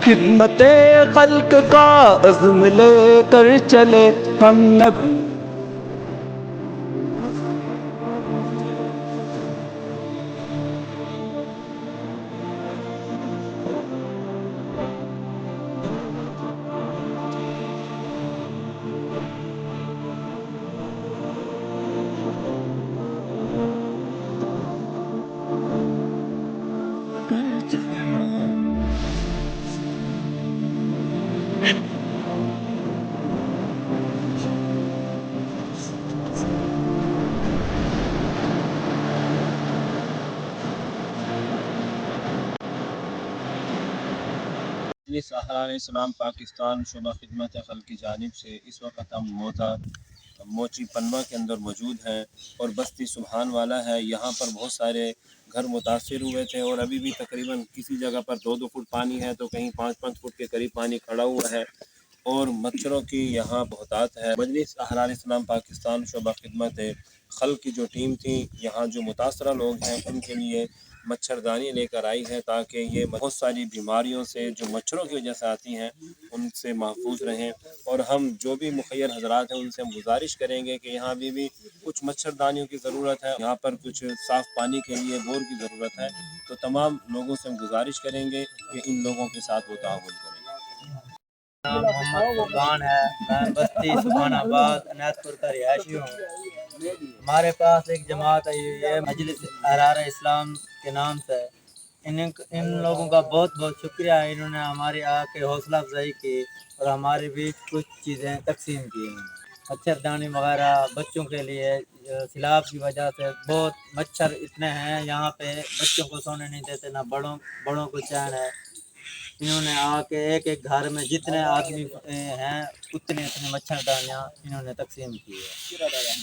خدمت خلق کا عزم لے کر چلے ہم نبی سہارا اسلام پاکستان شعبہ خدمت خلق کی جانب سے اس وقت ہم موچی پنما کے اندر موجود ہیں اور بستی سبحان والا ہے۔ یہاں پر بہت سارے گھر متاثر ہوئے تھے اور ابھی بھی تقریباً کسی جگہ پر 2 فٹ پانی ہے تو کہیں 5 فٹ کے قریب پانی کھڑا ہوا ہے اور مچھروں کی یہاں بہتات ہے۔ مجلس احرار اسلام پاکستان شعبہ خدمت خلق کی جو ٹیم تھی یہاں جو متاثرہ لوگ ہیں ان کے لیے مچھردانی لے کر آئی ہے تاکہ یہ بہت ساری بیماریوں سے جو مچھروں کی وجہ سے آتی ہیں ان سے محفوظ رہیں۔ اور ہم جو بھی مخیر حضرات ہیں ان سے ہم گزارش کریں گے کہ یہاں بھی کچھ مچھردانیوں کی ضرورت ہے، یہاں پر کچھ صاف پانی کے لیے بور کی ضرورت ہے، تو تمام لوگوں سے ہم گزارش کریں گے کہ ان لوگوں کے ساتھ وہ تعاون کریں۔ نام محمد قربان ہے، میں بستی سبحان آباد عنایت پور کا رہائشی ہوں۔ ہمارے پاس ایک جماعت آئی ہوئی ہے مجلس احرار اسلام کے نام سے۔ ان لوگوں کا بہت بہت شکریہ ہے، انہوں نے ہماری آ کے حوصلہ افزائی کی اور ہمارے بیچ کچھ چیزیں تقسیم کی ہیں، مچھردانی وغیرہ بچوں کے لیے۔ سیلاب کی وجہ سے بہت مچھر اتنے ہیں یہاں پہ، بچوں کو سونے نہیں دیتے، نہ بڑوں کو چین ہے۔ انہوں نے آ کے ایک ایک گھر میں جتنے آدمی ہیں اتنے مچھردانیاں انہوں نے تقسیم کی ہے۔